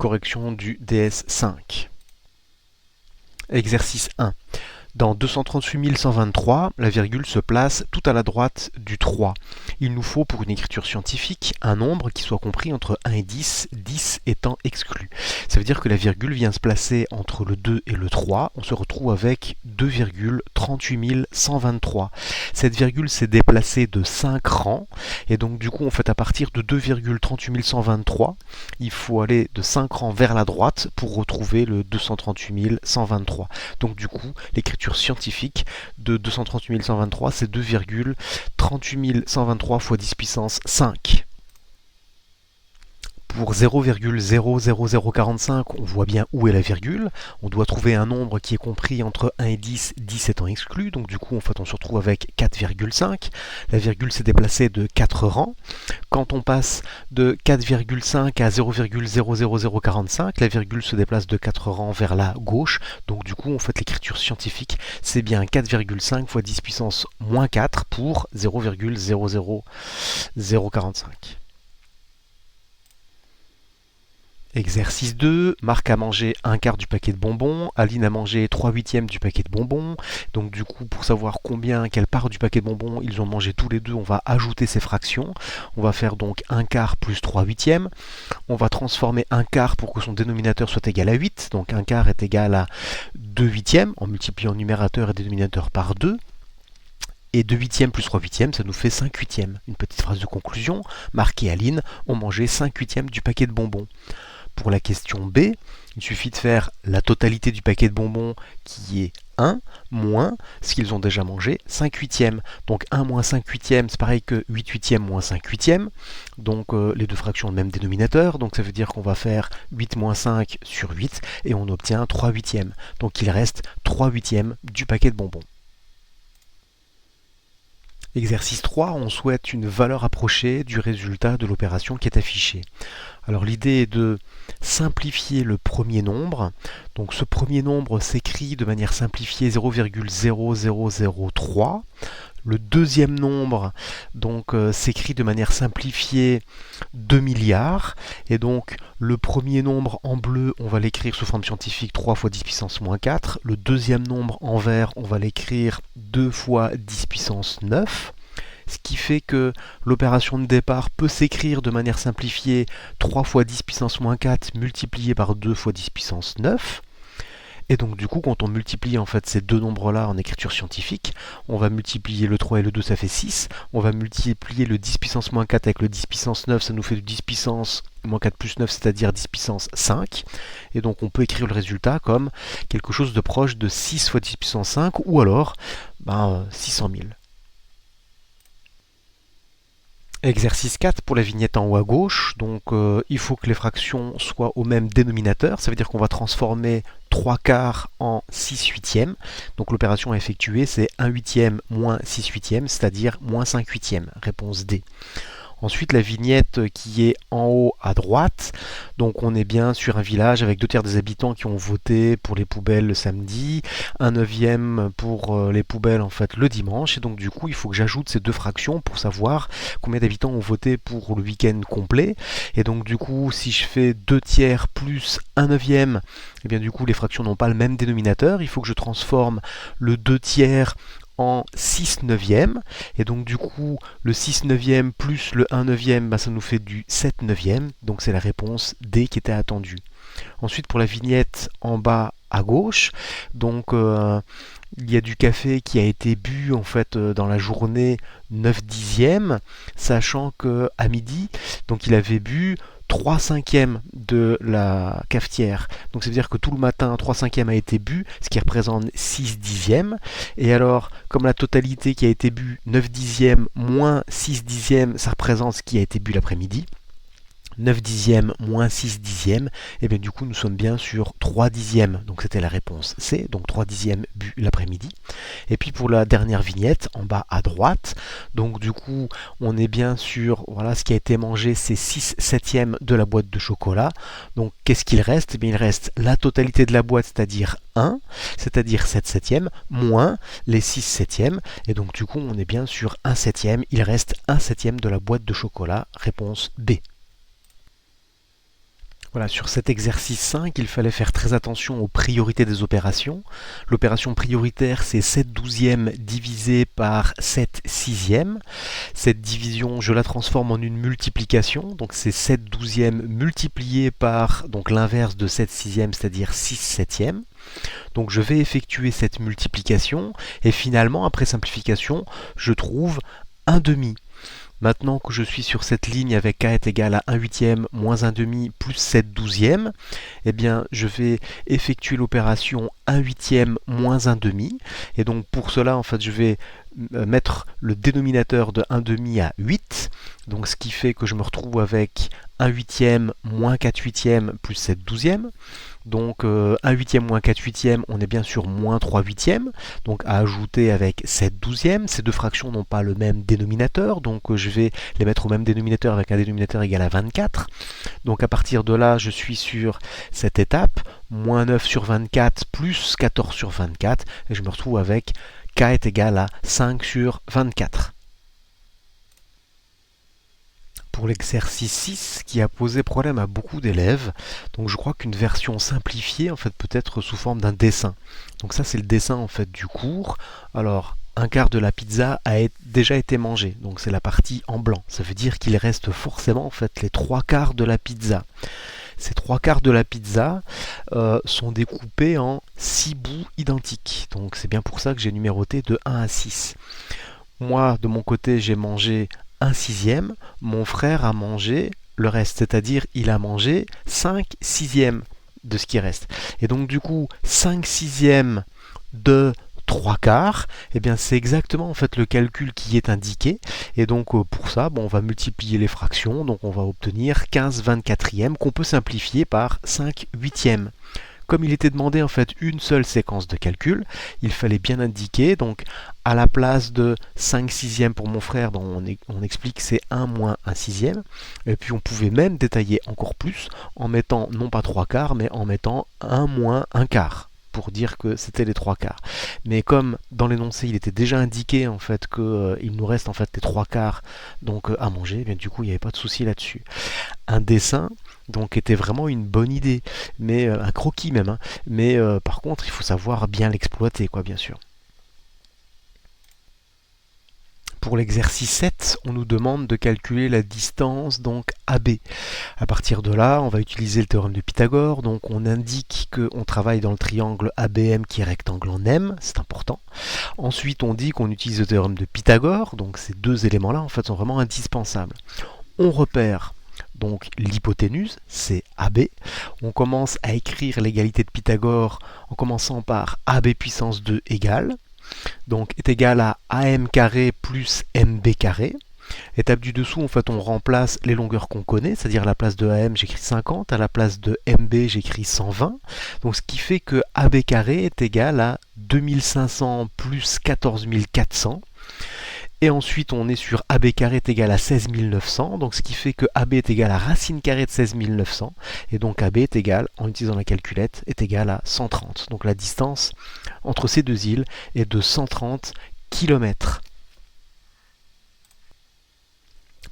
correction du DS5. Exercice 1. Dans 238 123, la virgule se place tout à la droite du 3. Il nous faut, pour une écriture scientifique, un nombre qui soit compris entre 1 et 10, 10 étant exclu. Ça veut dire que la virgule vient se placer entre le 2 et le 3. On se retrouve avec 2,38 123. Cette virgule s'est déplacée de 5 rangs. Et donc du coup, en fait, à partir de 2,38 123, il faut aller de 5 rangs vers la droite pour retrouver le 238 123. Donc du coup, l'écriture scientifique de 238 123, c'est 2,38 123 fois 10 puissance 5. Pour 0,00045, on voit bien où est la virgule. On doit trouver un nombre qui est compris entre 1 et 10, 10 étant exclu. Donc du coup, en fait, on se retrouve avec 4,5. La virgule s'est déplacée de 4 rangs. Quand on passe de 4,5 à 0,00045, la virgule se déplace de 4 rangs vers la gauche. Donc du coup, en fait, l'écriture scientifique, c'est bien 4,5 fois 10 puissance moins 4 pour 0,00045. Exercice 2, Marc a mangé un quart du paquet de bonbons, Aline a mangé 3/8 du paquet de bonbons. Donc du coup, pour savoir quelle part du paquet de bonbons ils ont mangé tous les deux, on va ajouter ces fractions. On va faire donc un quart plus 3/8. On va transformer un quart pour que son dénominateur soit égal à 8. Donc un quart est égal à 2/8 en multipliant numérateur et dénominateur par 2. Et 2/8 plus 3/8, ça nous fait 5/8. Une petite phrase de conclusion, Marc et Aline ont mangé 5/8 du paquet de bonbons. Pour la question B, il suffit de faire la totalité du paquet de bonbons qui est 1 moins ce qu'ils ont déjà mangé, 5/8. Donc 1 moins 5/8, c'est pareil que 8/8 moins 5/8. Donc les deux fractions ont le même dénominateur. Donc ça veut dire qu'on va faire 8 moins 5 sur 8 et on obtient 3/8. Donc il reste 3/8 du paquet de bonbons. Exercice 3, on souhaite une valeur approchée du résultat de l'opération qui est affichée. Alors l'idée est de simplifier le premier nombre. Donc ce premier nombre s'écrit de manière simplifiée 0,0003. Le deuxième nombre s'écrit de manière simplifiée 2 milliards. Et donc le premier nombre en bleu, on va l'écrire sous forme scientifique 3 fois 10 puissance moins 4. Le deuxième nombre en vert, on va l'écrire 2 fois 10 puissance 9. Ce qui fait que l'opération de départ peut s'écrire de manière simplifiée 3 fois 10 puissance moins 4 multiplié par 2 fois 10 puissance 9. Et donc du coup, quand on multiplie en fait ces deux nombres-là en écriture scientifique, on va multiplier le 3 et le 2, ça fait 6. On va multiplier le 10 puissance moins 4 avec le 10 puissance 9, ça nous fait du 10 puissance moins 4 plus 9, c'est-à-dire 10 puissance 5. Et donc on peut écrire le résultat comme quelque chose de proche de 6 fois 10 puissance 5, ou alors 600 000. Exercice 4 pour la vignette en haut à gauche, donc il faut que les fractions soient au même dénominateur, ça veut dire qu'on va transformer 3 quarts en 6/8. Donc l'opération à effectuer c'est 1/8 moins 6/8, c'est-à-dire moins 5/8. Réponse D. Ensuite, la vignette qui est en haut à droite, donc on est bien sur un village avec 2 tiers des habitants qui ont voté pour les poubelles le samedi, 1/9 pour les poubelles en fait le dimanche, et donc du coup il faut que j'ajoute ces deux fractions pour savoir combien d'habitants ont voté pour le week-end complet. Et donc du coup si je fais 2 tiers plus 1/9, et bien du coup les fractions n'ont pas le même dénominateur, il faut que je transforme le 2 tiers en 6/9, et donc du coup le 6/9 plus le 1/9, ça nous fait du 7/9, donc c'est la réponse D qui était attendue. Ensuite pour la vignette en bas à gauche, donc il y a du café qui a été bu en fait dans la journée 9/10, sachant que à midi, donc il avait bu 3/5 de la cafetière. Donc ça veut dire que tout le matin, 3/5 a été bu, ce qui représente 6/10. Et alors, comme la totalité qui a été bu, 9/10 moins 6/10, ça représente ce qui a été bu l'après-midi. 9/10 moins 6/10, et bien du coup nous sommes bien sur 3/10, donc c'était la réponse C, donc 3/10 bu l'après-midi. Et puis pour la dernière vignette en bas à droite, donc du coup on est bien sur, voilà, ce qui a été mangé, c'est 6/7 de la boîte de chocolat. Donc qu'est-ce qu'il reste? Eh bien il reste la totalité de la boîte, c'est-à-dire 1, c'est-à-dire 7/7, moins les 6/7, et donc du coup on est bien sur 1/7, il reste 1/7 de la boîte de chocolat, réponse B. Voilà, sur cet exercice 5, il fallait faire très attention aux priorités des opérations. L'opération prioritaire, c'est 7 douzièmes divisé par 7 sixièmes. Cette division, je la transforme en une multiplication. Donc c'est 7 douzièmes multiplié par donc l'inverse de 7 sixièmes, c'est-à-dire 6 septièmes. Donc je vais effectuer cette multiplication et finalement, après simplification, je trouve un demi. Maintenant que je suis sur cette ligne avec k est égal à 1 huitième moins 1 demi plus 7 douzièmes, eh bien je vais effectuer l'opération 1 huitième moins 1 demi. Et donc pour cela, en fait, je vais mettre le dénominateur de 1 demi à 8. Donc ce qui fait que je me retrouve avec 1 huitième moins 4 huitièmes plus 7 douzièmes. Donc 1 huitième moins 4 huitièmes, on est bien sûr moins 3 huitièmes, donc à ajouter avec 7 douzièmes. Ces deux fractions n'ont pas le même dénominateur, donc je vais les mettre au même dénominateur avec un dénominateur égal à 24. Donc à partir de là, je suis sur cette étape, moins 9 sur 24 plus 14 sur 24, et je me retrouve avec k est égal à 5 sur 24. Pour l'exercice 6 qui a posé problème à beaucoup d'élèves. Donc je crois qu'une version simplifiée en fait peut être sous forme d'un dessin. Donc ça c'est le dessin en fait du cours. Alors un quart de la pizza a déjà été mangé, donc c'est la partie en blanc. Ça veut dire qu'il reste forcément en fait les trois quarts de la pizza. Ces trois quarts de la pizza sont découpés en 6 bouts identiques. Donc c'est bien pour ça que j'ai numéroté de 1 à 6. Moi de mon côté j'ai mangé 1 sixième, mon frère a mangé le reste, c'est-à-dire il a mangé 5 sixièmes de ce qui reste. Et donc du coup, 5 sixièmes de 3 quarts, eh bien c'est exactement en fait le calcul qui est indiqué. Et donc pour ça, on va multiplier les fractions, donc on va obtenir 15 24e qu'on peut simplifier par 5 huitièmes. Comme il était demandé en fait une seule séquence de calcul, il fallait bien indiquer, donc à la place de 5 sixièmes pour mon frère, on explique que c'est 1 moins 1 sixième, et puis on pouvait même détailler encore plus en mettant non pas 3 quarts, mais en mettant 1 moins 1 quart, pour dire que c'était les 3 quarts. Mais comme dans l'énoncé il était déjà indiqué en fait qu'il nous reste en fait les 3 quarts donc à manger, bien du coup il n'y avait pas de souci là-dessus. Un dessin donc était vraiment une bonne idée, mais un croquis même, hein. Mais par contre il faut savoir bien l'exploiter quoi, bien sûr. Pour l'exercice 7, on nous demande de calculer la distance donc AB. À partir de là, on va utiliser le théorème de Pythagore. Donc on indique qu'on travaille dans le triangle ABM qui est rectangle en M, c'est important. Ensuite, on dit qu'on utilise le théorème de Pythagore. Donc ces deux éléments-là, en fait, sont vraiment indispensables. On repère donc l'hypoténuse, c'est AB. On commence à écrire l'égalité de Pythagore en commençant par AB puissance 2 égale. Donc est égal à AM carré plus MB carré. Étape du dessous, en fait, on remplace les longueurs qu'on connaît, c'est-à-dire à la place de AM, j'écris 50, à la place de MB, j'écris 120. Donc ce qui fait que AB carré est égal à 2500 plus 14400. Et ensuite, on est sur AB carré est égal à 16 900, donc ce qui fait que AB est égal à racine carrée de 16 900, et donc AB est égal, en utilisant la calculette, est égal à 130. Donc la distance entre ces deux îles est de 130 km.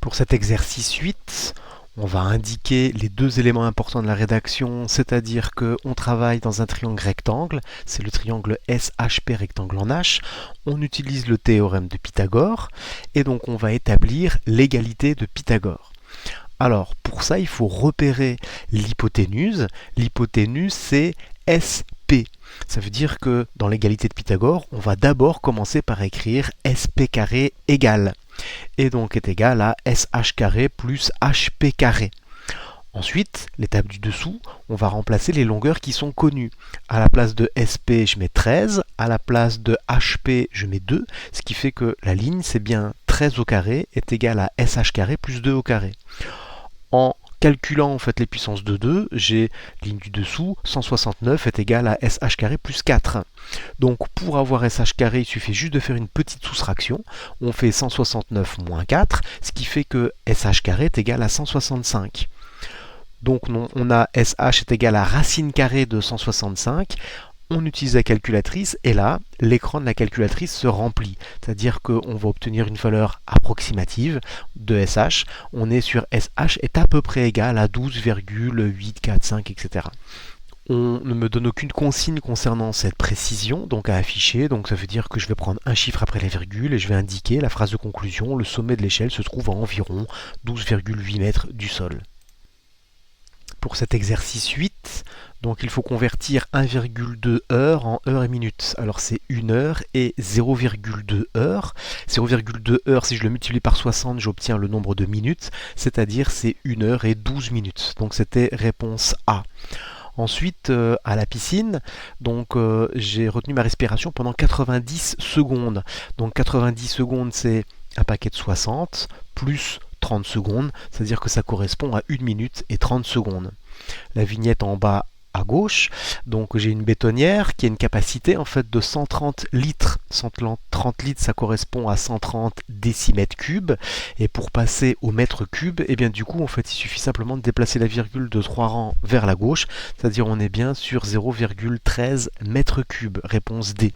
Pour cet exercice 8, on va indiquer les deux éléments importants de la rédaction, c'est-à-dire qu'on travaille dans un triangle rectangle, c'est le triangle SHP rectangle en H, on utilise le théorème de Pythagore, et donc on va établir l'égalité de Pythagore. Alors, pour ça, il faut repérer l'hypoténuse. L'hypoténuse, c'est SP. Ça veut dire que dans l'égalité de Pythagore, on va d'abord commencer par écrire SP carré égale. Et donc est égal à SH carré plus HP carré. Ensuite, l'étape du dessous, on va remplacer les longueurs qui sont connues. À la place de SP, je mets 13, à la place de HP, je mets 2, ce qui fait que la ligne, c'est bien 13 au carré est égal à SH carré plus 2 au carré. En calculant en fait les puissances de 2, j'ai ligne du dessous, 169 est égal à SH carré plus 4. Donc pour avoir SH carré, il suffit juste de faire une petite soustraction. On fait 169 moins 4, ce qui fait que SH carré est égal à 165. Donc on a SH est égal à racine carrée de 165. on utilise la calculatrice et là, l'écran de la calculatrice se remplit. C'est-à-dire qu'on va obtenir une valeur approximative de SH. On est sur SH est à peu près égal à 12,845, etc. On ne me donne aucune consigne concernant cette précision, donc à afficher. Donc ça veut dire que je vais prendre un chiffre après la virgule et je vais indiquer la phrase de conclusion. Le sommet de l'échelle se trouve à environ 12,8 mètres du sol. Pour cet exercice 8, donc il faut convertir 1,2 heures en heures et minutes. Alors c'est 1 heure et 0,2 heures. 0,2 heures, si je le multiplie par 60, j'obtiens le nombre de minutes, c'est-à-dire c'est 1 heure et 12 minutes. Donc c'était réponse A. Ensuite, à la piscine, donc j'ai retenu ma respiration pendant 90 secondes. Donc 90 secondes, c'est un paquet de 60 plus 30 secondes, c'est-à-dire que ça correspond à 1 minute et 30 secondes. La vignette en bas à gauche, donc j'ai une bétonnière qui a une capacité en fait de 130 litres. 130 litres, ça correspond à 130 décimètres cubes. Et pour passer au mètre cube, et bien du coup en fait il suffit simplement de déplacer la virgule de 3 rangs vers la gauche, c'est-à-dire on est bien sur 0,13 mètres cubes, réponse D.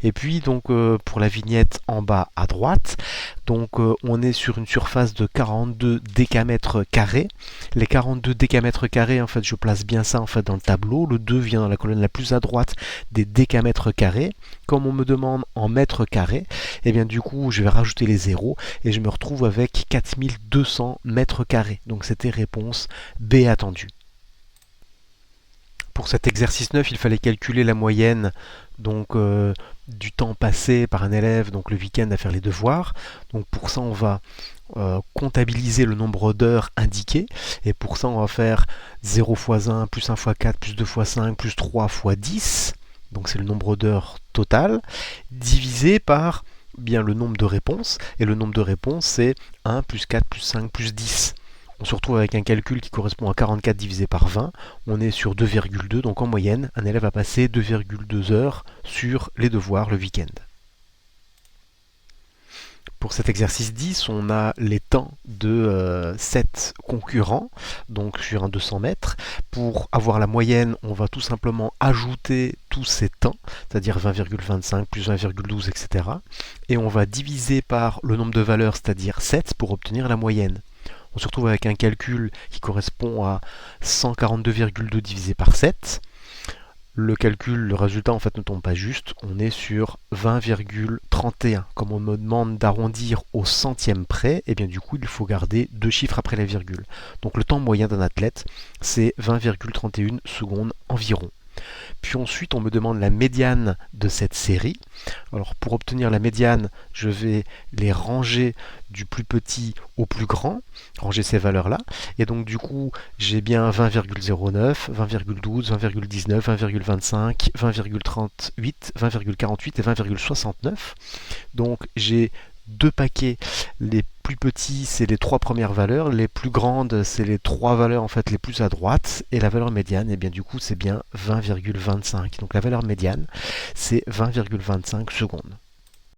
Et puis donc pour la vignette en bas à droite, donc on est sur une surface de 42 décamètres carrés. Les 42 décamètres carrés, en fait je place bien ça en fait dans le tableau. Le 2 vient dans la colonne la plus à droite des décamètres carrés. Comme on me demande en mètres carrés, et bien du coup je vais rajouter les zéros et je me retrouve avec 4200 mètres carrés. Donc c'était réponse B attendue. Pour cet exercice 9, il fallait calculer la moyenne donc, du temps passé par un élève donc le week-end à faire les devoirs. Donc pour ça on va comptabiliser le nombre d'heures indiquées, et pour ça on va faire 0 x 1 plus 1 x 4 plus 2 x 5 plus 3 x 10, donc c'est le nombre d'heures total, divisé par bien le nombre de réponses, et le nombre de réponses c'est 1 plus 4 plus 5 plus 10. On se retrouve avec un calcul qui correspond à 44 divisé par 20, on est sur 2,2, donc en moyenne un élève va passer 2,2 heures sur les devoirs le week-end. Pour cet exercice 10, on a les temps de 7 concurrents, donc sur un 200 mètres. Pour avoir la moyenne, on va tout simplement ajouter tous ces temps, c'est-à-dire 20,25 plus 20,12, etc. Et on va diviser par le nombre de valeurs, c'est-à-dire 7, pour obtenir la moyenne. On se retrouve avec un calcul qui correspond à 142,2 divisé par 7. Le calcul, le résultat en fait ne tombe pas juste, on est sur 20,31. Comme on me demande d'arrondir au centième près, et bien du coup il faut garder 2 chiffres après la virgule. Donc le temps moyen d'un athlète, c'est 20,31 secondes environ. Puis ensuite on me demande la médiane de cette série. Alors pour obtenir la médiane, je vais les ranger du plus petit au plus grand, ranger ces valeurs-là. Et donc du coup, j'ai bien 20,09, 20,12, 20,19, 20,25, 20,38, 20,48 et 20,69. Donc j'ai deux paquets. Les plus petits, c'est les 3 premières valeurs. Les plus grandes, c'est les 3 valeurs en fait les plus à droite. Et la valeur médiane, et bien du coup, c'est bien 20,25. Donc la valeur médiane, c'est 20,25 secondes.